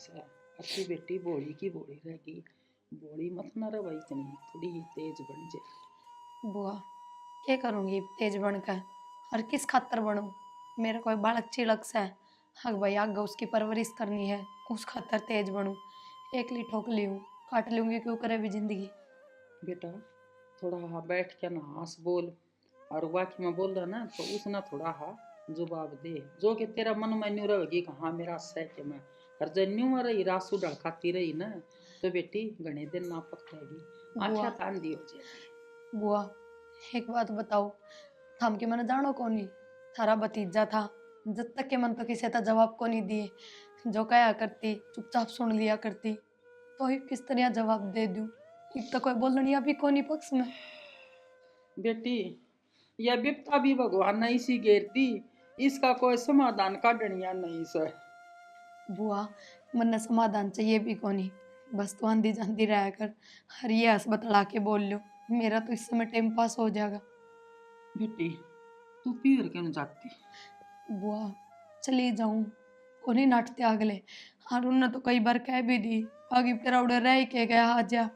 से अच्छी बेटी बोली की बोली रहेगी। बोली मत ना रहा भाई, इतनी थोड़ी ही तेज बन जाए। बुआ क्या करूँगी तेज बनकर, और किस खातर बनूँ? मेरा कोई बालक चिड़क सा है, हक भाई आगे उसकी परवरिश करनी है, उस खातर तेज बनूँ? एक ली ठोक ली हूँ, काट लूँगी, क्यों करे भी जिंदगी। बेटा थोड़ा हा बैठ के ना हंस बोल, और वाकई में बोल रहा ना तो उसना थोड़ा हा जवाब दे, जो कि तेरा मन में न्यू रहेगी कि हाँ मेरा सह के मैं हर जन न्यू में रही रासू ढड़काती रही ना, तो बेटी घने दिन ना पकड़ेगी, बुआ आख्या तान दी हो जाएगी। बुआ एक बात बताओ, थम के मन जानो को नहीं, थारा भतीजा था, जब तक के मन तो किसी का जवाब को नहीं दिए, जो कहा करती चुपचाप सुन लिया करती, तो ही किस तरह जवाब दे दूं? एक तो कोई बोलनी अभी को नहीं पक्ष में। बेटी यह विपता भी भगवान नहीं सी घेरती, इसका कोई समाधान काढ़निया नहीं सर। बुआ मन समाधान चाहिए भी को नहीं, बस तो आंधी जाती रह कर, हर ये हंस बतला के बोल लो, मेरा तो इस समय टाइम पास हो जाएगा। बेटी तू पीर क्यों जाती? बुआ चली जाऊं को नहीं नाटते अगले, और उन्होंने तो कई बार कह भी दी आगे तेरा उड़े रह के गया आ जा,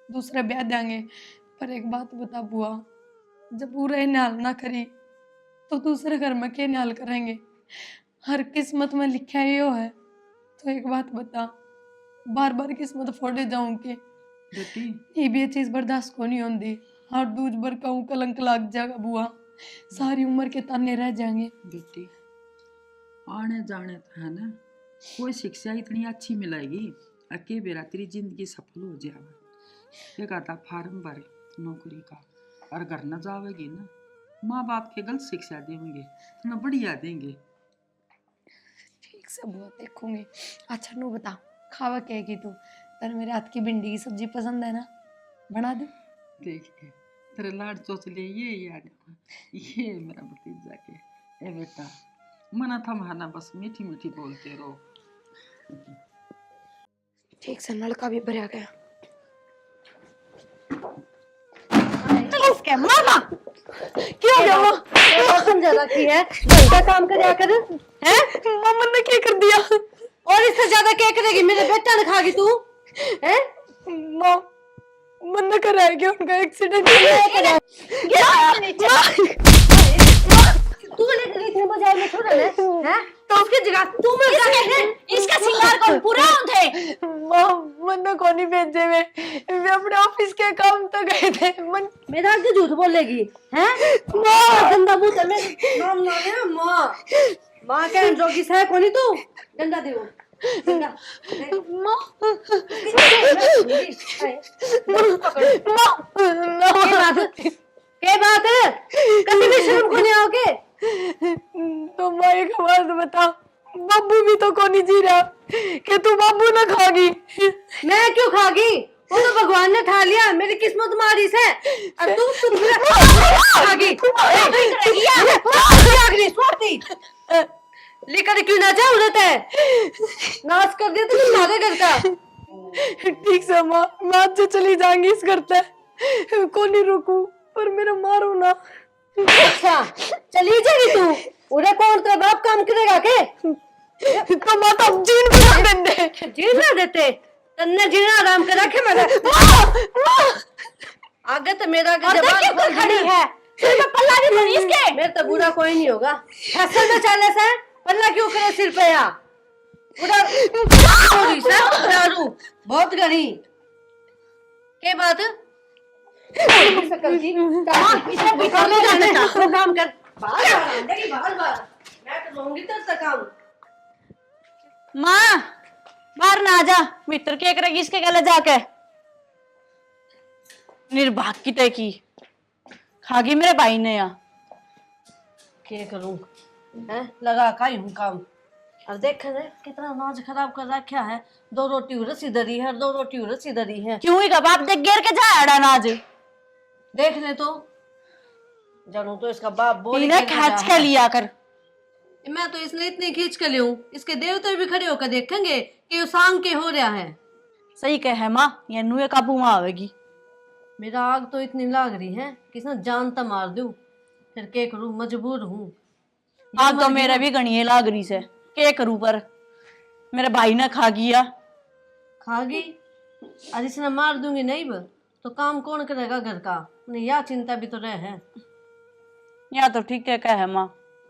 दूसरे ब्याह देंगे। पर एक बात बता बुआ, जब पूरे न्याल ना करी तो दूसरे घर में क्या न्याल करेंगे? हर किस्मत में लिखा ही हो है, तो एक बात बता, बार बार किस्मत फोड़े जाऊं के? बेटी ये भी ये चीज बर्दाश्त को नहीं होती, और दूज भर कहूँ कलंक लग जाएगा बुआ, सारी उम्र के ताने रह जाएंगे। बेटी आने जाने तो है ना, कोई शिक्षा इतनी अच्छी मिलेगी अके बेरा तेरी जिंदगी सफल हो जाएगा। एक आधा फार्म भरे नौकरी का, और घर न जावेगी ना, माँ बाप के गलत शिक्षा देंगे ना बढ़िया देंगे। ठीक से बुआ देखूंगी। अच्छा नू बता, खावा कहेगी तू? तेरे मेरे हाथ की भिंडी की सब्जी पसंद है ना, बना दे। देखिए तेरे लाड चौचले ये याद, ये मेरा भतीजा के, ए बेटा मना था माना बस मीठी मीठी बोलते रहो। ठीक से नलका भी भरा गया। इसके मामा क्या हो गया माँ? क्या समझा रखी है, घर का काम कर कर हैं? मामा ने क्या कर दिया? और इससे ज्यादा क्या करेगी? मेरे बेटा ने खागी तू हैं? माँ मन न कराया कि उनका एक्सीडेंट तू लेकर गई थी बाजार में छोड़ा ने हैं? तो उसकी जगह तू मर जाए। इसका सिंगार कौन पूरा होते? माँ मन न कोनी भेजे वे अपने ऑफिस के काम तो गए थे। मन मेरा आगे झूठ बोलेगी हैं? माँ गंदा मुंह तेरे नाम ना ले माँ। माँ के जोगी से कोनी तू गंदा देवो गंदा माँ के बात है कभी भी शर्म को नहीं आओगे? तो माँ एक बात बता, बाबू भी तो कोनी जी रहा कि तू बाबू ना खागी? मैं क्यों खागी? वो तो भगवान ने ठा लिया, मेरी किस्मत मारी से। और तू खागी स्वार्थी लेकर क्यों ना जाओ उधर है नाश कर दिया तुमने हमारे घर का। ठीक से माँ, मैं आज से चली जाऊंगी इस घर से, को नहीं रुकू, पर मेरा मारो ना। अच्छा चली जाएगी तू? उधर कौन तेरा बाप काम करेगा के? तो माता जीन भी ना देते, जीन ना देते तन्ने जीना आराम कर रखे मेरा आगे तो मेरा जवान खड़ी है मैं पल्ला नहीं भरी इसके। मेरे तो बुरा कोई नहीं होगा, फसल में चले से पल्ला क्यों करे सिर पे? या बहुत गरी के बात काम कर माँ बाहर ना आ जा, मित्र क्या करेगी इसके गले जाके? निर्भाग की तय की खागी मेरे भाई ने। या क्या करूं हैं? लगा खाई हूं काम, और देख रहे कितना अनाज खराब कर रखा है। 2 रोटी उरस इधरी है, 2 रोटी उरस इधरी है। क्यों ही का बाप देख गिर के जा अनाज देख ले तो जानू तो इसका बाप बोल खींच के लिया कर। मैं तो इसलिए इतनी खींच के लियूं, इसके देवते भी खड़े होकर देखेंगे कि वो सांग के हो रहा है। सही कहे माँ, ये नुए काबू में आवेगी। मेरा आग तो इतनी लाग रही है किसने जान तो मार दूं, फिर क्या करूं, मजबूर हूं। आग तो मेरा भी गणिये लाग रही से, क्या करूं? पर मेरे भाई ने खा गया। खागी? आज इसने मार दूंगी नहीं ब तो काम कौन करेगा घर का? नहीं या चिंता भी तो रहे है। या तो ठीक है कहे माँ।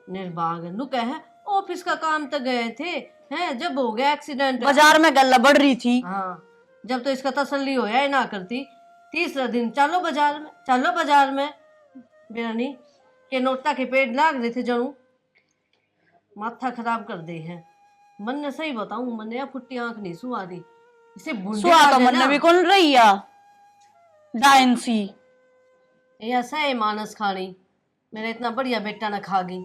निर्भाग नु कहे ऑफिस का काम तो गए थे हैं, जब हो गया एक्सीडेंट। बाजार में गल्ला बढ़ रही थी। हाँ, जब तो इसका तसल्ली हो या ना करती। तीसरा दिन चलो बाजार में, चलो बाजार में। बेरानी के नोटा के पेड़ लाग रहे थे जणू, माथा खराब कर दे है। मन ने सही बताऊं, मन ने या फुट्टी आंख नहीं सुआ रही इसे सुआ तो मन ने भी कौन रही है डाइन सी। ये ऐसा है मानस खानी, मेरा इतना बढ़िया बेटा न खा गई।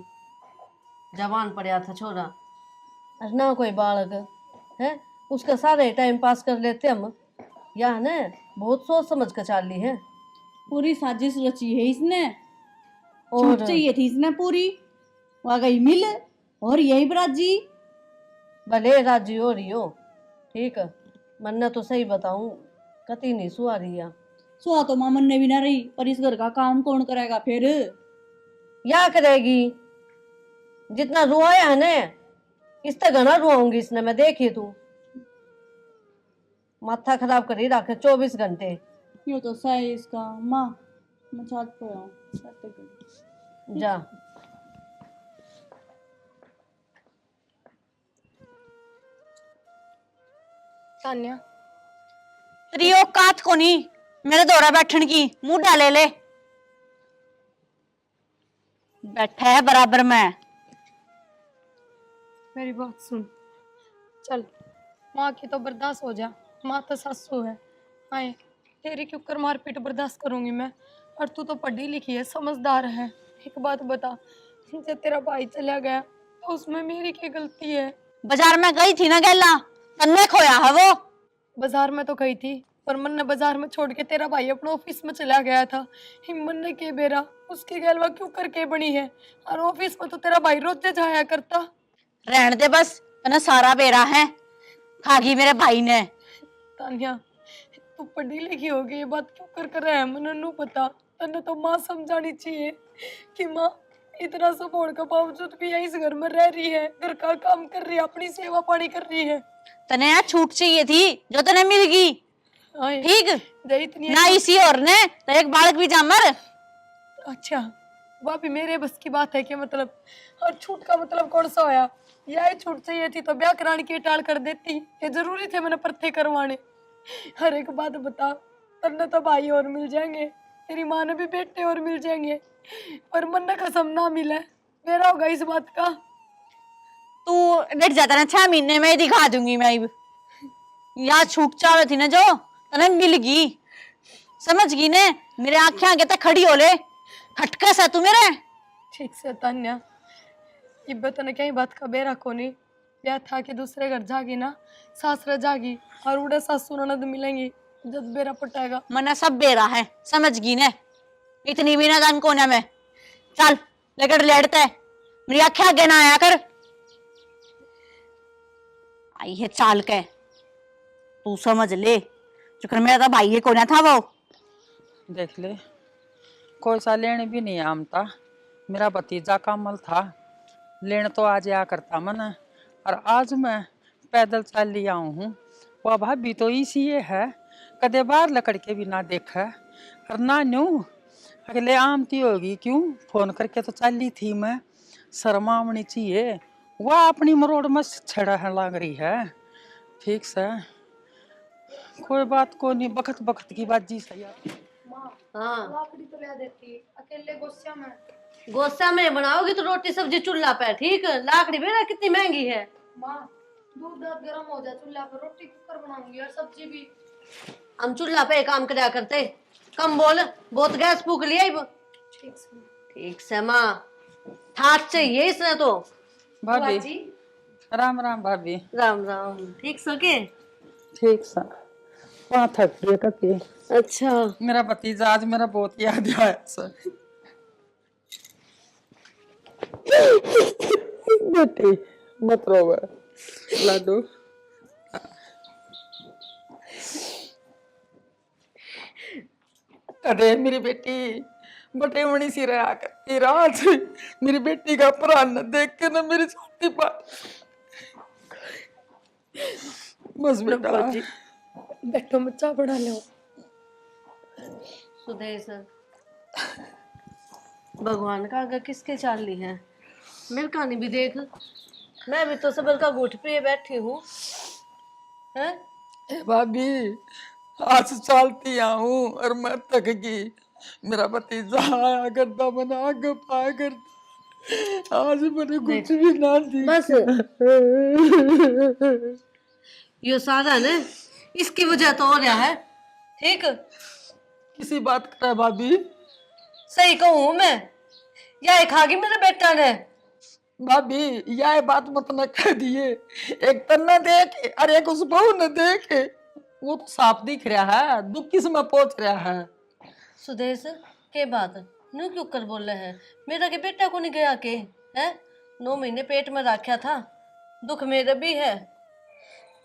जवान पड़ा था छोरा, और ना कोई बालक है, उसका सारे टाइम पास कर लेते हम। या न बहुत सोच समझ कर चाल ली है। पूरी साजिश रची है इसने, और छूट चाहिए थी इसने पूरी, वहाँ गई मिल और यही बराजी। भले राजी हो रही हो, ठीक है, मन ने तो सही बताऊं कति नहीं सुआ रही है। सुहा तो मामन ने भी ना रही, पर इस घर का काम कौन करेगा फिर? या करेगी, जितना रुआया है ना इस तक घना रुआऊंगी इसने, मैं देखी तू माथा खराब कर ही रखे 24 घंटे। यूँ तो सही इसका माँ, मैं छत पे हूँ। जा तान्या, तेरी औकात को नहीं मेरे दौरा बैठन की, मुंह डाले ले। बैठा है बराबर में। मेरी बात सुन, चल माँ की तो बर्दाश्त हो जा, माँ तो सासू है। आए तेरी क्यों कर मारपीट बर्दाश्त करूंगी मैं? और तू तो पढ़ी लिखी है, समझदार है। एक बात बता, जब तेरा भाई चला गया तो उसमें मेरी क्या गलती है? बाजार में गई थी ना गैला, तन्ने खोया है वो। बाजार में तो गई थी, पर मन ने बाजार में छोड़ के तेरा भाई अपने ऑफिस में चला गया था। हिम्मत ने के बेरा उसकी गैलवा क्यों करके बनी है? और ऑफिस में तो तेरा भाई रोज जाया करता। रहने दे बस, तने सारा बेरा है खागी मेरे भाई ने। तान्या, तू पढ़ी लिखी होगी, ये बात क्यों कर रहा है? मन नू पता, तन्ने तो माँ समझानी चाहिए कि माँ इतना सब होने के बावजूद भी यही इस घर में रह रही है, घर का काम कर रही है, अपनी सेवा पानी कर रही है। तने यार छूट चाहिए थी जो तने मिल गई, आए, ठीक दे इतनी ना इसी और ने तो एक बालक भी जामर। अच्छा, वह भी मेरे बस की बात है कि मतलब, और छूट का मतलब कौन सा होया? यह छूट चाहिए थी तो ब्याह कराने की टाल कर देती, ये जरूरी थे मैंने परथे करवाने। हर एक बात बता, तन्ने तो भाई और मिल जाएंगे, तेरी माँ ने भी बेटे और मिल जाएंगे, पर मन ने कसम ना मिले, मेरा होगा इस बात का। तू डट जाता ना, 6 महीने में ही दिखा दूंगी मैं। यहाँ छूट चावे थी ना जो तने मिल गई, समझ गई ने? मेरे आंखें आगे तक खड़ी हो ले, खटका सा तू मेरे। ठीक से तान्या, इब्बत ने कहीं बात का बेरा को नहीं, यह था कि दूसरे घर जागी ना, सासरा जागी और उड़े सासू ननद मिलेंगी जब बेरा पटाएगा। मना सब बेरा है, समझ गई ने? इतनी भी ना दान कोने में, चल लेकर लेटते, मेरी आंखें आगे ना आया कर। आई है चाल के, तू समझ ले, चुकर मेरा तो भाई ये कोना था वो। देख ले, कोई सा लेने भी नहीं आमता। मेरा भतीजा कामल था, लेने तो आज आ करता मन, और आज मैं पैदल चल लिया हूँ। वह भाभी तो इसी ये है, कदे बाहर लकड़ के भी ना देखा, और ना न्यू अगले आमती होगी क्यों, फोन करके तो चल ली थी मैं। शर्मावनी चाहिए, वह अपनी मरोड़ में छड़ा लग रही है। ठीक से, कोई बात को नहीं, बखत बखत की बात जी सही। हाँ, लाकड़ी तो ले देती, अकेले गुस्सा में। गोसा में बनाओगी तो रोटी सब्जी चूल्हा पे, ठीक? लाकड़ी बेरा कितनी महंगी है। माँ, दूध दाद गर्म हो जाए चूल्हा पर, रोटी कुकर बनाऊंगी और सब्जी भी। हम चूल्हा पे काम करया करते, कम बोल, बहुत गैस फूक लिया। ठीक से ठीक से माँ, ठाट चाहिए इसने तो। भाभी राम राम। भाभी राम राम। ठीक सो के? ठीक सा, वहाँ थक गए कति। अच्छा, मेरा भतीजा आज मेरा बहुत याद आया सर। बेटी मत रो लाडू। अरे मेरी बेटी बटे मणि सी रहा करती, रात मेरी बेटी का प्राण न देख के ना मेरी छाती पर बस बेटा। जी बैठो, मैं चाय बना लो। सुदेश, भगवान का आगे किसके चाल ली है? मेरी कहानी भी देख, मैं भी तो सबर का घूट पे बैठी हूँ। हैं? ए भाभी, आज चलती आऊं और मैं थक गई। मेरा भतीजा आया करता, मना आगे पा करता, आज मैंने कुछ भी ना बस दिया। यो सारा ना इसकी वजह तो हो रहा है। ठीक, किसी बात कर भाभी? सही कहूँ मैं, या खागी मेरे बेटा ने। भाभी यह बात मत न कह दिए। एक तन न देख और एक उस बहू न देख, वो तो साफ दिख रहा है, दुख किस में पहुंच रहा है। सुदेश, के बात न्यू क्यों कर बोल रहे हैं? मेरा के बेटा को नहीं गया के है? 9 महीने पेट में रखा था, दुख मेरा भी है,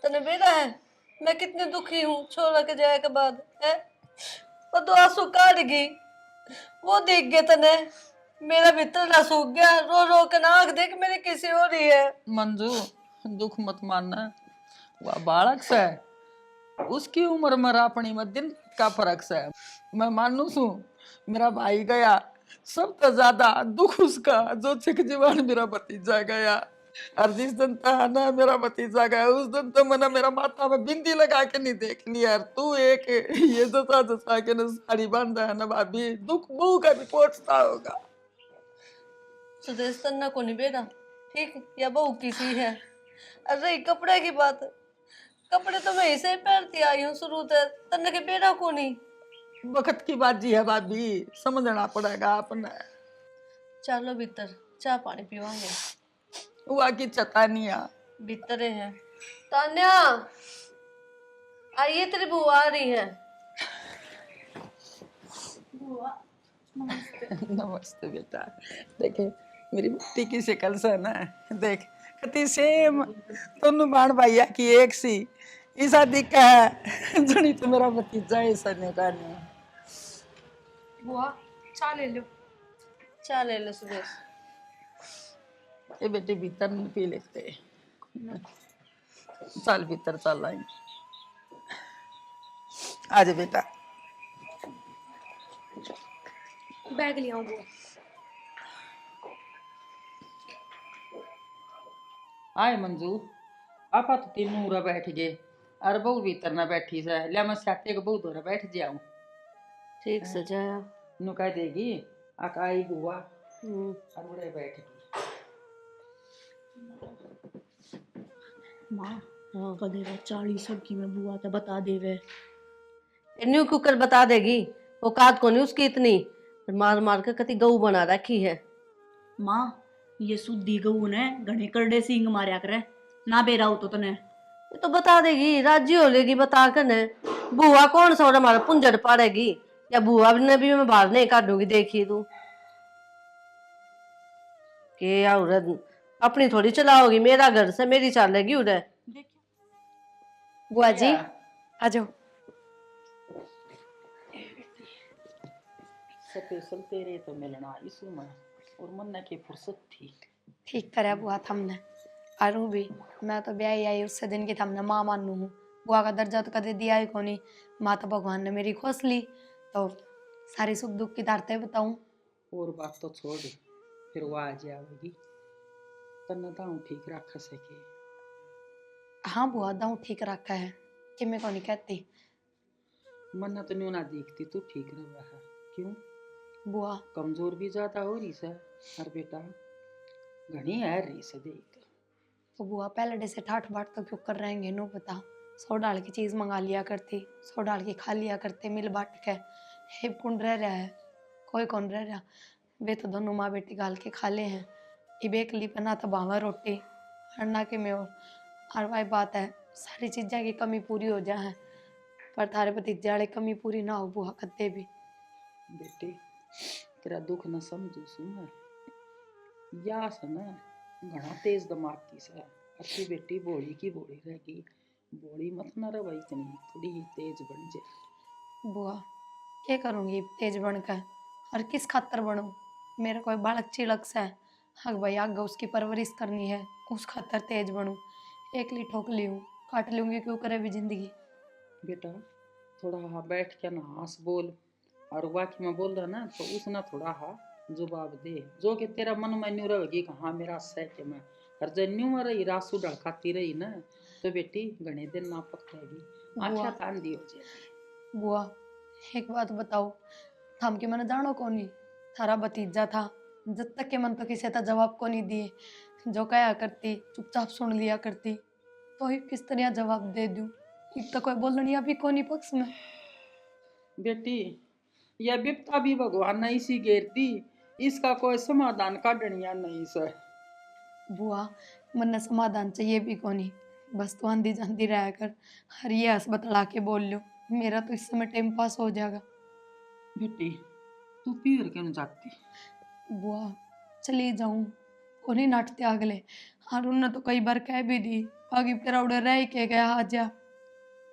तने बेटा है। मैं कितनी दुखी हूँ छोरा के जाए के बाद है। वो तो आंसू काट गई, वो देख गए तने, मेरा भीतर ना सूख गया, रो रो के नाक देख मेरी किसी हो रही है। मंजू, दुख मत मानना, वह बालक से उसकी उम्र में अपनी में दिन का फर्क से। मैं मानू सू मेरा भाई गया, सब तो ज्यादा दुख उसका जो छिक जीवन मेरा भतीजा गया। और जिस दिन था ना मेरा भतीजा गया, उस दिन तो मैंने मेरा माथा में बिंदी लगा के नहीं देख लिया। तू एक ये जसा जसा के न साड़ी बांधा है ना भाभी, दुख बहू का भी पहुंचता होगा। सुदेश, तन्ना को नहीं बेटा ठीक, या बहू किसी है। अरे कपड़े की बात, कपड़े तो मैं ऐसे ही पहनती आई हूँ शुरू से, तन्ने के बेटा को नहीं। वक्त की बात जी है भाभी, समझना पड़ेगा अपने। चलो भीतर चाय पानी पीवांगे। हुआ की चतानिया भीतरे हैं। तान्या, आइए, तेरी बुआ आ रही है। नमस्ते बेटा। देखे मेरी बेटी की शकल से ना, देख कति सेम दोनों बाण भैया की एक सी। ऐसा दिखा है जनी तो मेरा भतीजा ऐसा नहीं करने। बुआ चाय ले लो। चाय ले लो सुदेश। ये बेटे भीतर नहीं पी लेते, चल भीतर चल आई। आज बेटा बैग ले आओ बुआ। आए मंजू, आपा तो तीनों उरा बैठ गए और बहू भीतर ना बैठी से, ले मैं साथे को बहू धोरा बैठ जाऊं। ठीक सजाया। नु कह देगी अकाई बुआ और उड़े बैठ गई। माँ कदे वो 40 सबकी में बुआ तो बता देवे। न्यू कुकर बता देगी, औकात को नहीं उसकी इतनी, मार मार कर कति गऊ बना रखी है। माँ ये सुद्धी गऊ ने घने करडे सींग मारया करे ना बेरा हो तो तने। ये तो बता देगी, राजी हो लेगी बता कर ने। बुआ कौन सा हमारा पुंजड़ पाड़ेगी, या बुआ ने भी मैं बाहर नहीं काटूंगी। देखी तू के औरत अपनी थोड़ी चलाओगी, मेरा घर से मेरी चलेगी उधर। बुआ जी आ जाओ। स्पेशल तेरे तो मिलना इस उम्र और मन की फुर्सत थी। ठीक करे बुआ थमने आरू भी, मैं तो ब्याह आई उससे दिन की थमने माँ मानू हूँ। बुआ का दर्जा तो कदे दिया ही कोनी, माँ तो भगवान ने मेरी खोस ली, तो सारी सुख दुख की तारते बताऊं। और बात तो छोड़, फिर वो आ जाएगी तन्ना दाऊ ठीक रख सके। हाँ बुआ दाऊं ठीक रखा है कि मैं को नहीं कहती। मन्ना तो न्यू ना दिखती तू ठीक रहा है, क्यों? बुआ कमजोर भी ज्यादा हो रही से और बेटा घनी है रही से देख। तो बुआ पहले से ठाठ बाट तो क्यों कर रहेंगे नो बता। 100 डाल की चीज मंगा लिया करती, 100 डाल की खा लिया करते मिल बांट के। हे कौन रह रहा है, कोई कौन रह रहा। वे तो दोनों माँ बेटी गाल के खा ले हैं। इब एक ली बना तो बावा रोटी अन्ना के में और भाई बात है सारी चीज़ें की कमी पूरी हो जाए, पर थारे भतीजे वाले कमी पूरी ना हो बुआ कदे भी। बेटी तेरा दुख न समझू सू मैं, या से ना घना तेज दिमाग की से अच्छी बेटी बोली की बोली रहेगी। बोली मत न रहा इतनी, थोड़ी तेज बन जाए। बुआ क्या करूँगी तेज बनकर, और किस खातर बनूँ। मेरा कोई बालक चिलक सा है, हक भाई आगे उसकी परवरिश करनी है, उस खातर तेज बनूँ। एकली ठोक ली हूँ, काट लूंगी, क्यों करे भी जिंदगी। बेटा थोड़ा हाँ बैठ के ना हंस बोल, और वाकई में बोल रहा ना तो उसना थोड़ा हाँ जवाब दे, जो कि तेरा मन में न्यू रहेगी कि हाँ मेरा सह के मैं हर जन्यू में रही रासू ढड़काती रही ना, तो बेटी घने दिन ना पकड़ेगी, आख्या तान दी हो जाएगी। बुआ एक बात बताओ, थम के मैंने जानो को नहीं, थारा भतीजा था, जब तक के मन तो किसी का जवाब को नहीं दिए, जो कहा करती चुपचाप सुन लिया करती, तो ही किस तरह जवाब दे दूं, एक तो कोई बोलनी अभी को नहीं पक्ष में। बेटी यह विपता भी भगवान ने इसी घेर दी, इसका कोई समाधान काढ़निया नहीं सर। बुआ मन समाधान चाहिए भी को नहीं, बस तो आंधी जाती रहा कर, हर ये हंस बतला के बोल लो, मेरा तो इस समय टाइम पास हो जाएगा। बेटी तू पीर क्यों जाती? बुआ चली जाऊं उन्हें नाटते अगले, और उन्होंने तो कई बार कह भी दी आगे तेरा उड़े रह के गया आ जा,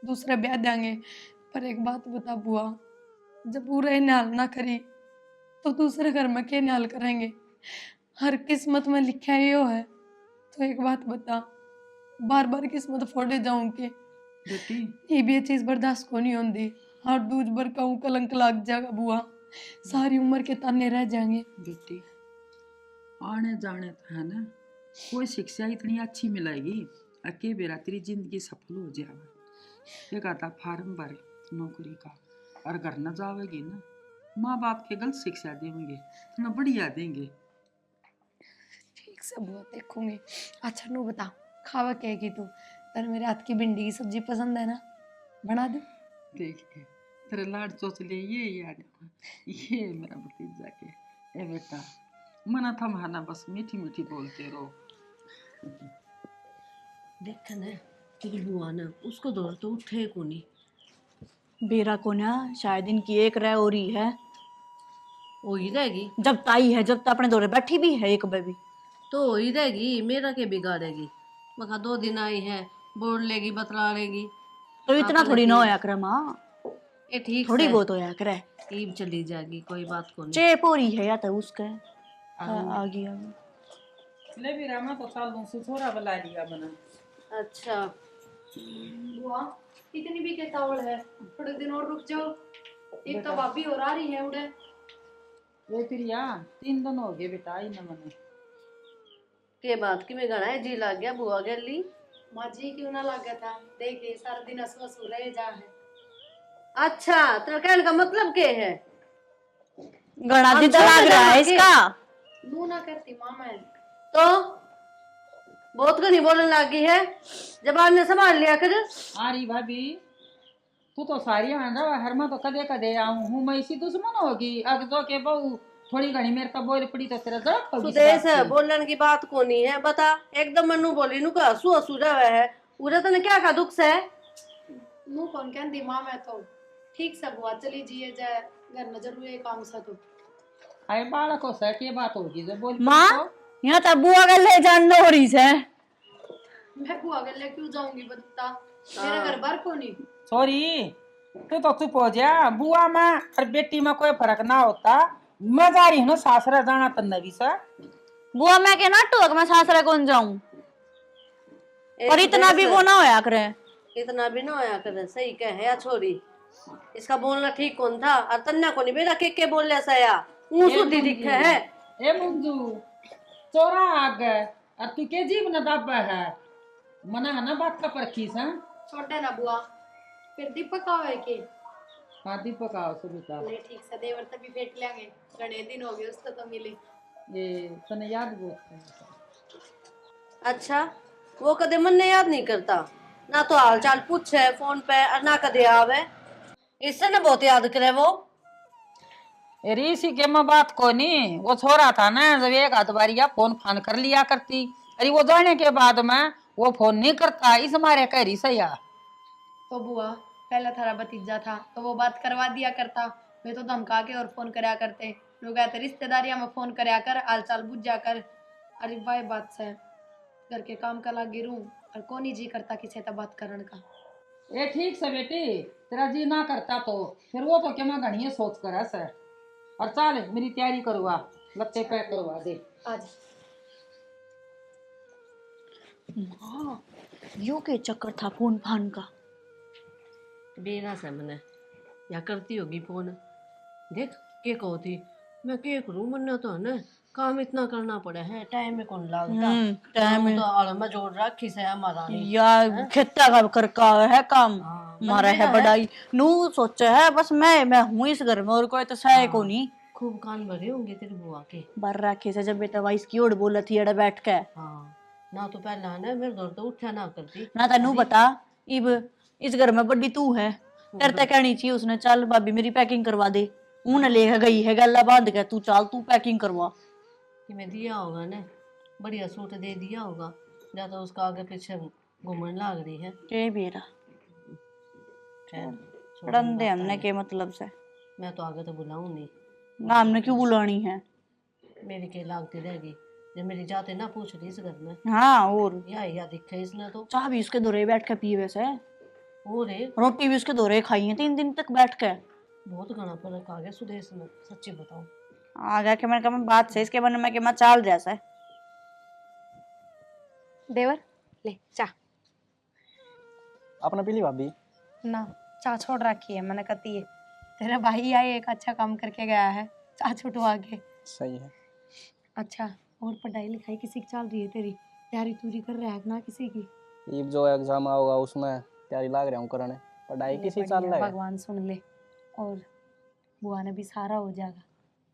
दूसरे ब्याह देंगे। पर एक बात बता बुआ, जब पूरे नाल ना करी तो दूसरे घर में क्या नाल करेंगे, हर किस्मत में लिखा ही हो है। तो एक बात बता, बार बार किस्मत फोड़े जाऊं के बेटी ये भी चीज बर्दाश्त को नहीं होती, और दूज भर कहूँ कलंक लग जाएगा बुआ, सारी उम्र के ताने रह जाएंगे। बेटी आने जाने तो है ना, कोई शिक्षा इतनी अच्छी मिलेगी अके बेरा तेरी जिंदगी सफल हो जाएगा। एक आता फार्म भरे नौकरी का, और घर न जावेगी ना, माँ बाप के गलत शिक्षा देंगे तो ना बढ़िया देंगे। ठीक से बुआ देखूंगी। अच्छा नू बता, खावा क्या की तू, तेरे मेरे हाथ की भिंडी की सब्जी पसंद है ना, बना दे। देख के तेरे लाड चोचले ये याद, ये मेरा भतीजा के, ए बेटा मना था महाना बस मीठी मीठी बोलते रहो। देख न तेरी बुआ ने उसको दौड़ तो उठे को नहीं। बेरा को ना शायद इनकी एक रह हो रही है, हो ही रहेगी जब ताई है, जब तक अपने दौरे बैठी भी है एक बेबी। तो हो ही रहेगी, मेरा के बिगाड़ेगी। मगर 2 दिन आई है, बोल लेगी बतला लेगी। तो इतना थोड़ी ना होया करे माँ, ये ठीक थोड़ी से बहुत होया करे। ईब चली जाएगी, कोई बात को नहीं। चेप हो रही है या तो उसका आ गया। ले भी रामा तो साल दूं सुथोरा बला लिया बना। अच्छा बुआ इतनी भी क्या तावड़ है, थोड़े दिन और रुक जाओ, एक तो भाभी और आ रही है उड़े। ये प्रिया 3 दिन हो गए बेटा आई न मने। के बात की में गाना है जी लग गया बुआ गली। माँ जी क्यों ना लगा था, देखे सारा दिन हंस रहे जा है। अच्छा तेरा कहने का मतलब क्या है? गणा हम दिदा छोड़ लग दे रहा है आगे। इसका। नू ना करती मामा है। तो बहुत घनी बोलने लगी है, जबान ने संभाल लिया कर। आरी भाभी तू तो सारी आंदा हर में तो कदे कदे आऊं हूं, मैं इसी दुश्मन होगी अग जो के बहू थोड़ी घनी मेरे का बोल पड़ी तो तेरा जरूरत होगी। सुदेश है बोलने की बात को नहीं है, बता एकदम मनु बोली नु का हसू हसू जावे है, उरे तने क्या का दुख है? नू कौन कहती माँ मैं तो ठीक से बुआ चली जिए जाए, घर में जरूर काम सा तो। आए बालक हो सके ये बात होगी जो बोल माँ यहाँ तब बुआ गल ले जान हो रही है। मैं बुआ गले क्यों जाऊंगी बता, मेरा घर बार को नहीं। सॉरी तू तो चुप हो जा, बुआ में और बेटी में कोई फर्क ना होता, मैं जा रही हूँ सासरा जाना तन्ने भी सा। बुआ मैं के ना टोक मैं सासरे कौन जाऊं, पर इतना भी वो ना होया करे। इतना भी ना होया करे, सही कहे या छोरी, इसका बोलना ठीक कौन था? और तन्ना को नहीं बेटा के बोल सया ऊं सुधी दिखे है। ए मुंजू चोरा आ गए और तू के जीव न दाबा है, मना है ना बात का परखी सा। छोटे ना बुआ, फिर दीपक आवे के हाँ दीपक आओ सो बेटा। ले ठीक से देवर तभी फेंट लेंगे, घने दिन हो गए उसको तो मिले। ये तने याद बहुत है। अच्छा वो कदे मन ने याद नहीं करता ना, तो हाल चाल पूछे फोन पे और ना कदे आवे, इससे ना बहुत याद करे वो। ऋषि के मैं बात को नहीं, वो छोरा था ना जब एक आध बारिया फोन फान कर लिया करती, अरे वो जाने के बाद में वो फोन नहीं करता, इस मारे कह रही सैया। तो बुआ पहले थारा भतीजा था तो वो बात करवा दिया करता, वे तो धमका के और फोन करया करते, लोग कहते रिश्तेदारियां में फोन करया कर, हाल चाल बुझ जा कर। अरे भाई बात से घर के काम का लागी रू, और कौन ही जी करता किसी से बात करने का। ये ठीक से बेटी, तेरा जी ना करता तो फिर वो तो क्या मैं घड़िया सोच कर सर। और चल मेरी तैयारी करवा, लत्ते पैक करवा दे। आज माँ यो के चक्कर था फोन फान का। बेरा से मैंने या करती होगी फोन। देख के कहो थी मैं के करूं, मन्ना तो है ना काम इतना करना पड़ा है, टाइम में कौन लागता। टाइम तो आड़ में जोड़ रखी से हमारा नहीं। या खेता का कर का है काम। हाँ, मारा बंदे है का बड़ाई नू सोचे है बस मैं हूँ इस घर में और कोई तो सह को नहीं। खूब कान भरे होंगे तेरी बुआ के। बर रखे से जब बेटा वाइस की ओर बोला थी अड़े बैठ के हाँ ना तो पहला ना मेरे दौर तो उठा ना करती ना तेनू बता इब इस घर में बड़ी तू है तेरे तक कहनी चाहिए उसने चल भाभी मेरी पैकिंग करवा दे। ऊन ले गई है गला बांध के तू चल तू पैकिंग करवा। कि मैं दिया होगा ना बढ़िया सूट दे दिया होगा, या तो उसका आगे पीछे घूमने लाग रही है। के बेरा खैर, छोड़ रन दे बात हमने है। के मतलब से मैं तो आगे तो बुलाऊं नहीं, ना हमने क्यों बुलानी है। मेरी के लागती रहेगी जब मेरी जाते ना पूछ रही इस घर में। हाँ और या दिखे इसने तो। चाह भी उसके दौरे बैठ के पी वैसे और रोटी भी उसके दौरे खाई है 3 दिन तक बैठ के। बहुत घना फर्क आ गया सुदेश में, सच्ची बताऊं। आ गया कि मैंने कहा मैं बात से इसके बने में कि मैं चाल जैसा है। देवर ले चाह। अपना पीली भाभी। ना चाह छोड़ रखी है, मैंने कहती है तेरा भाई आए एक अच्छा काम करके गया है, चाह छुटवा के। सही है। अच्छा और पढ़ाई लिखाई किसी की चल रही है तेरी? तैयारी तूरी कर रहा है ना किसी की? ये जो एग्जाम आओगा उसमें तैयारी लाग रहा हूँ करने। पढ़ाई ले किसी चल बढ़िया, रहा है। भगवान सुन ले और बुआ ने भी सारा हो जाएगा।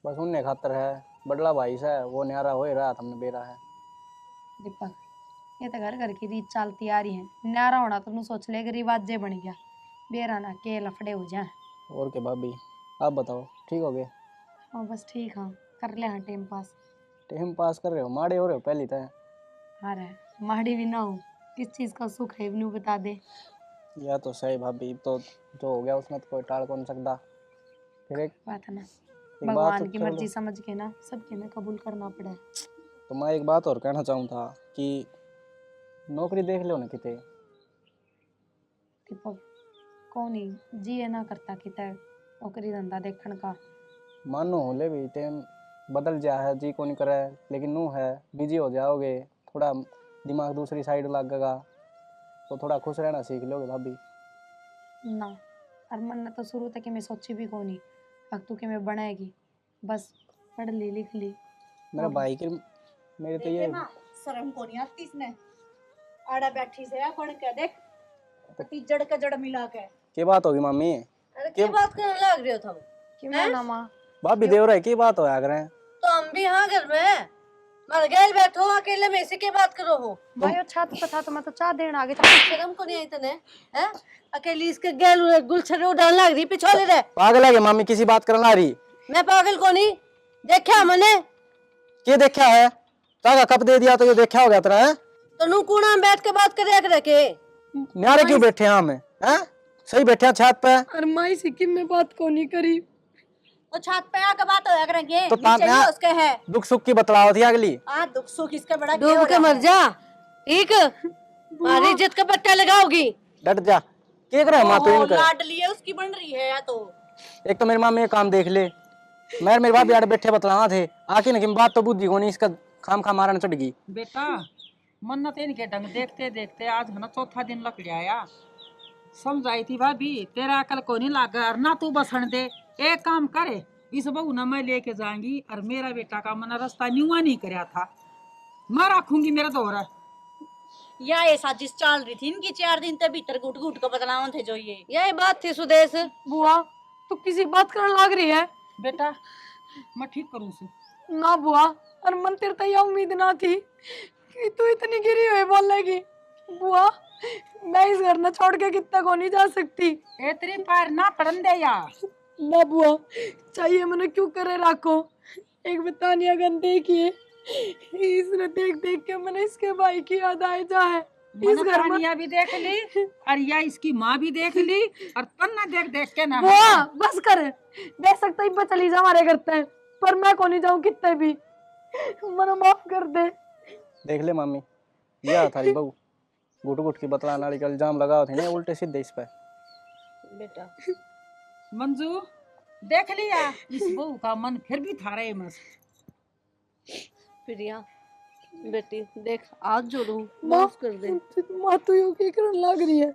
बस उनने खातर है बड़ला भाई से वो न्यारा हो ही रहा था हमने बेरा है। दीपक ये तो घर घर की रीत चलती आ रही है, न्यारा होना तो सोच ले रिवाजे बन गया, बेरा ना के लफड़े हो जाए। और के भाभी आप बताओ ठीक हो गए? हाँ बस ठीक, हाँ कर ले हाँ टाइम पास। टाइम पास कर रहे हो माड़े हो रहे हो पहली तो। हाँ रहा माड़ी भी ना हो, किस चीज़ का सुख है इवनू बता दे। या तो सही भाभी, तो जो हो गया उसमें तो कोई टाल कौन सकता। फिर एक बात है ना, बात भगवान की कर लो। मर्जी समझ के ना सबके में कबूल करना पड़े। तो मैं एक बात और कहना चाहूँ था कि नौकरी देख लो ना किते। दीपक कौन ही जी है ना करता कि तय नौकरी धंधा देखने का। मानो होले भी टाइम बदल जा है जी को नहीं करे, लेकिन नू है बिजी हो जाओगे थोड़ा दिमाग दूसरी साइड लगेगा तो थोड़ा खुश रहना सीख लोगे भाभी। ना और मन ने तो शुरू तक मैं सोची भी कौन ही अब तू कि मैं बनाएगी, बस पढ़ ली लिख ली। मेरा भाई के मेरे तो ये शर्म को नहीं आती इसने आड़ा बैठी से पढ़ के देख पति जड़ का जड़ मिला के बात होगी मम्मी? अरे क्या बात करने लग रहे हो तुम? क्यों ना माँ? भाभी देव रहा है की बात हो आग रहे हैं। तो हम भी हाँ घर में मर गए बैठो अकेले में इसी के बात करो हो। भाई वो छत पे था तो मैं तो चाह देना आगे। शर्म को नहीं आई तने हैं? अकेली इसके गैल गुलछरे उड़ान लग रही पिछोले रे। पागल है क्या मम्मी किसी बात करना आ रही? मैं पागल को नहीं देखा मैंने। के देखा है चागा कप दे दिया तो ये देखा हो गया तेरा है? तो नू कूड़ा में बैठ के बात करे रखे न्यारे क्यों बैठे हैं हमें हैं? सही बैठे हैं छत पे। और माई सिक्किम में बात को नहीं करी वो छत पे आके बात होया करेंगे तो नीचे ही उसके है दुख सुख की बतलाओ थी अगली। आ दुख सुख इसका बड़ा डूब के मर जा ठीक। हमारी इज्जत का पट्टा लगाओगी। डट जा के करे मां तो इनका। लाडली है उसकी बन रही है या तो एक तो मेरी माँ में काम देख ले, मैं मेरे बाप यार बैठे बतलावा थे आखिर न कि बात तो बुद्धि को नहीं इसका खाम खा मारने चढ़ गई। बेटा मन्नत इनके ढंग देखते देखते आज है ना चौथा दिन लग गया। समझाई थी भाभी तेरा अकल को नहीं लागा और ना तू बसन दे। एक काम करे इस बहू ना मैं लेके जाऊंगी और मेरा बेटा का मना रास्ता न्यूआ नहीं कराया था मैं रखूंगी मेरा दोहरा। या ये साजिश चल रही थी इनकी 4 दिन तक भीतर घुट घुट को बदलाव थे जो ये यही बात थी सुदेश। बुआ तू किसी बात करने लग रही है? बेटा मैं ठीक करूँ से ना बुआ और मन तेरे तो ये उम्मीद ना थी कि तू इतनी गिरी हुई बोलेगी। बुआ मैं इस घर न छोड़ के कितना को नहीं जा सकती। इतनी पार ना पड़न दे यार। ना बुआ चाहिए मैंने क्यों करे रखो एक बतानिया गन देखिए इसने देख देख के मैंने इसके भाई की याद आए जा है इस घर में। मनतानिया भी देख ली और या इसकी माँ भी देख ली और तन्ना देख देख के ना बुआ बस कर देख सकता ही चली जा हमारे करते हैं पर मैं को नहीं जाऊँ कितने भी मनो माफ कर दे। देख ले मम्मी यह थारी बहू घुट घुट की बतलाने वाली का इल्जाम लगाओ थे ना उल्टे सीधे इस पे। बेटा मंजू देख लिया इस बहू का मन फिर भी था रहे मस्त। प्रिया बेटी देख हाथ जोड़ू, माँ माफ कर दे। माँ तू यूं की करने लग रही है।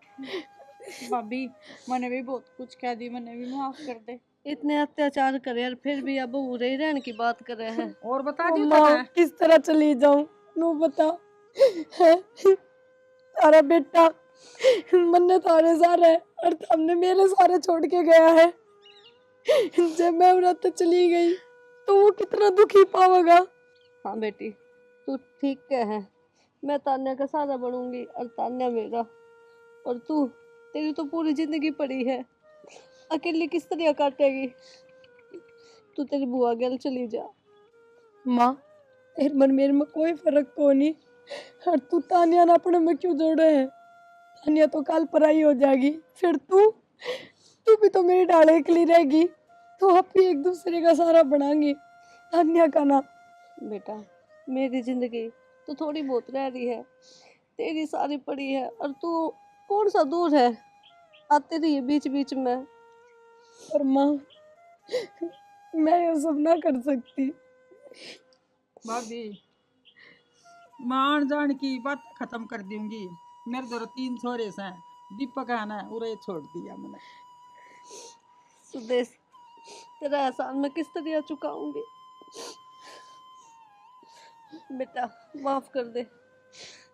भाभी मैंने भी बहुत कुछ कह दी, मैंने भी माफ कर दे। इतने अत्याचार करे और फिर भी अब वो रही रहने की बात कर रहे हैं। और बता ओ दी माँ तने किस तरह चली जाऊं नू बता। है तारा बेटा मन्ने तारे सारे और हमने मेरे सारे छोड़ के गया है। जब मैं उड़ाते चली गई तो वो कितना दुखी पावेगा। हाँ बेटी तू ठीक कह है, मैं तान्या का सहारा बनूंगी और तान्या मेरा। और तू, तेरी तो पूरी जिंदगी पड़ी है, अकेली किस तरह काटेगी। तू तेरी बुआ गल चली जा। माँ तेरे मन मेरे में कोई फर्क को नहीं। और तू तानिया ना अपने में क्यों जोड़े है। तानिया तो कल पराई हो जाएगी, फिर तू तू भी तो मेरी डाले निकली रहेगी। तो आप भी एक दूसरे का सहारा बनाएंगे। तानिया का ना बेटा मेरी जिंदगी तो थोड़ी बहुत रह रही है, तेरी सारी पड़ी है और तू कौन सा दूर है, आते रही है बीच बीच में। पर माँ मैं ये सब ना कर सकती। भाभी मान जान की बात खत्म कर दूंगी। मेरे दो 3 छोरे हैं, दीपक है ना उरे छोड़ दिया मैंने। सुदेश तेरा एहसान मैं किस तरह चुकाऊंगी। बेटा माफ कर दे,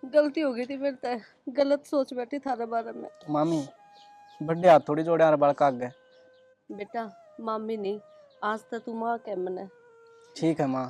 गलती हो गई थी मेरे से, गलत सोच बैठी थारे बारे में। मामी बड्डे हाथ थोड़ी जोड़े यार बड़का आगे। बेटा मामी नहीं, आज तक तू माँ कह मने। ठीक है माँ।